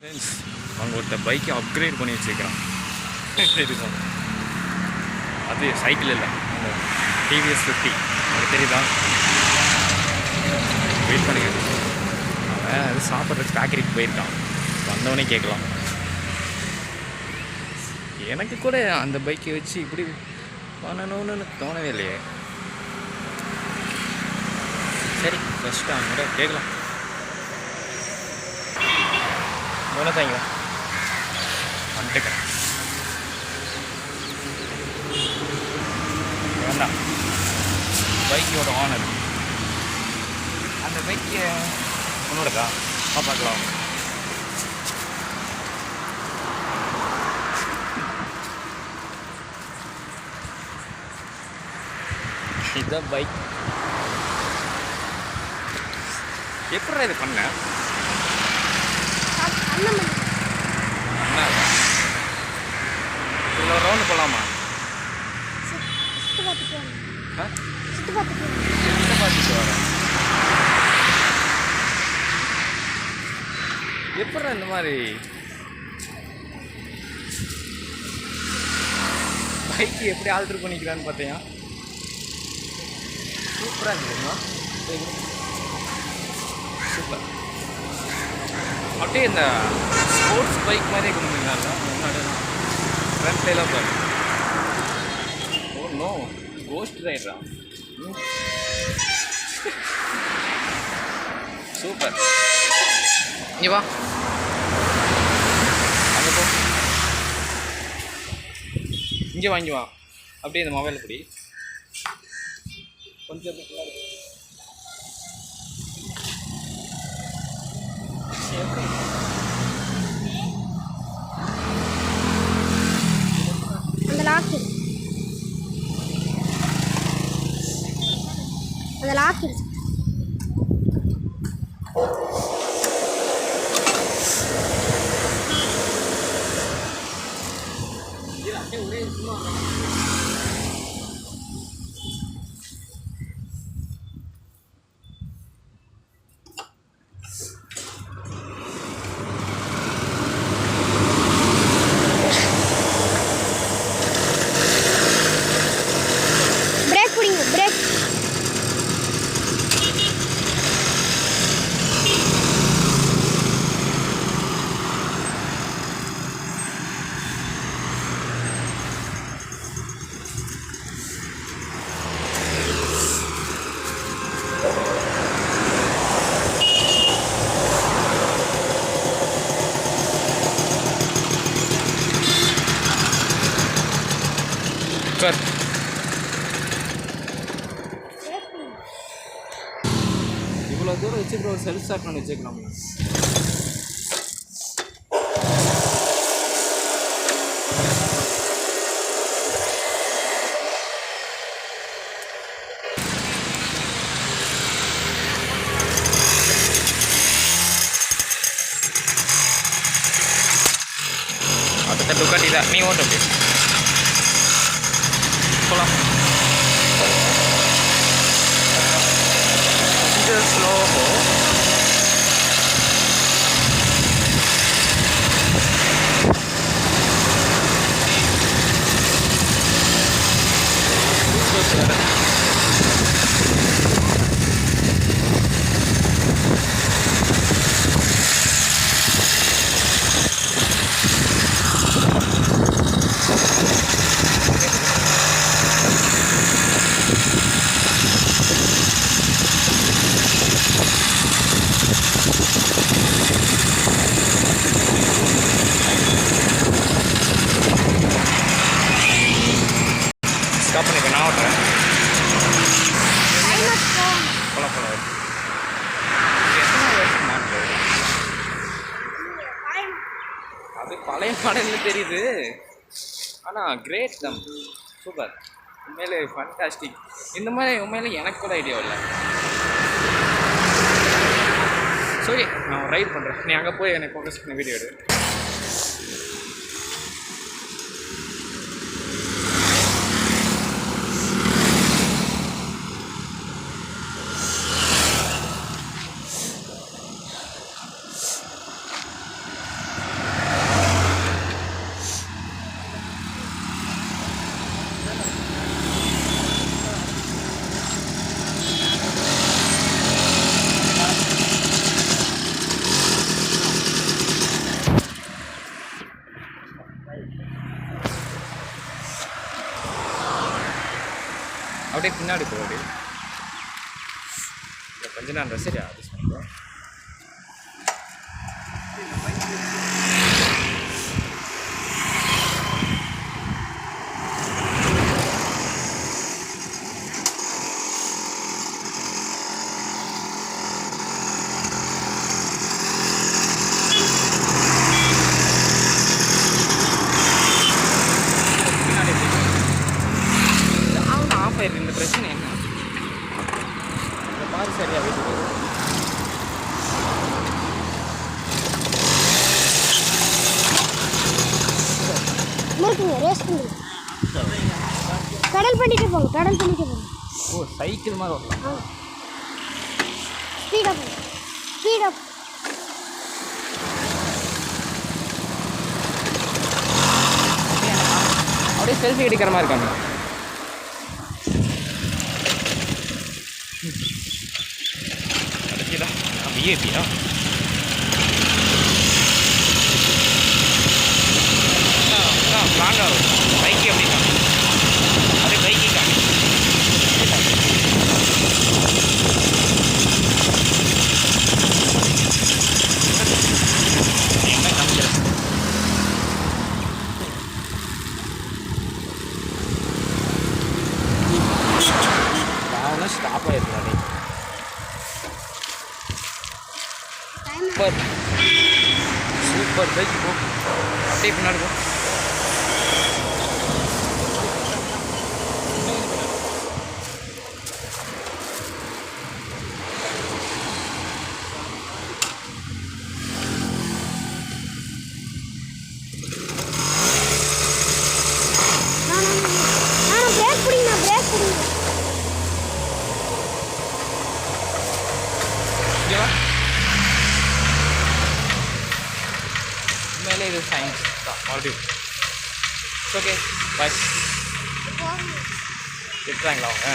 Friends, அவங்க ஒருத்தர் பைக்கை அப்கிரேட் பண்ணி வச்சுருக்கிறான். தெரியுதா? அது சைக்கிள் இல்லை, அந்த TVS 50. அது தெரியுதா? வெயிட் பண்ணுங்க. அவன் அது சாப்பிட்றதுக்கு பேக்கரிக்கு போயிருக்கான். வந்தவனே கேட்கலாம். எனக்கு கூட அந்த பைக்கை வச்சு இப்படி பண்ணணும்னு தோணவே இல்லையே. சரி, ஃபஸ்ட்டு அவங்க கூட கேட்கலாம். தேங்க வந்துட்டுக்கிறேன். வேண்டாம், பைக்கோட ஓனர். அந்த பைக்கு உன்னோடதா? பார்க்கலாம். இதுதான் பைக். எப்படி இது பண்ண? இவ்வளோ ரவுண்டு போகலாமா? பார்த்துட்டு வரேன். எப்படி இந்த மாதிரி பைக்கு எப்படி ஆல்ட்ரு பண்ணிக்கிறான்னு பார்த்தியா? சூப்பராக இருக்குதுமா. சூப்பர். அப்படியே இந்த ஸ்போர்ட்ஸ் பைக் மாதிரியே கொண்டு வந்தாங்க. முன்னாடி ஃப்ரண்ட்லாம் பாரு. ஓ நோ, கோஸ்ட் ரைடரா? சூப்பர். இங்கே வா, அங்கே போ, இங்கே வாங்கி வா. அப்படியே இந்த மொபைல் படி கொஞ்சம் அந்த லாக் ஒரே சும்மா இவ்வளோ தூரம் வச்சுக்கிற ஒரு செல்ஃப் ஸ்டார்ட் பண்ணி வச்சுக்கலாம். அடுத்த டுக்காட்டி தான், நீ ஓட்ட அப்படி போகலாம். ஸ்லோ ஸ்டாப் பண்ணிப்பேன். நான் ஓட்டுறேன். போலாம் போலாம். எத்தனை வருஷம் மாட்டு? அது பழைய மாடல்னு தெரியுது, ஆனால் கிரேட் தான். சூப்பர், உண்மையிலே ஃபண்டாஸ்டிக். இந்த மாதிரி உண்மையிலே எனக்கு கூட ஐடியா இல்லை. சரி, நான் ரைட் பண்ணுறேன். நீ அங்கே போய் எனக்கு ஃபோக்கஸ் பண்ணி வீடியோ எடு. அப்படியே பின்னாடி போகுது. கொஞ்ச நேரம் சரியா அது சொல்லுங்கள். இந்த பிரச்சனை என்ன? இந்த பாரு சரியா வீட்டுக்கு ரேஸ் பண்ணி பெடல் பண்ணிட்டு போங்க. ஓ சைக்கிள் மாதிரி ஓட்டலாம். ஸ்பீட் அப் அப்படியே செல்ஃபி எடுக்கிற மாதிரி இருக்காங்க. விஐபியா லாங்காக பைக்கு அப்படின்னா அப்படியே பைக்கு காமி என்ன காமிக்கிறேன். ஸ்டாப் ஆயிருக்காரு. சூப்பர் பைக் போ. அப்படியே பின்னாடி போ. மேலே இது சயின்ஸ் தான் மறுபடியும். Okay bye. திட்டுறாங்களா அவங்க?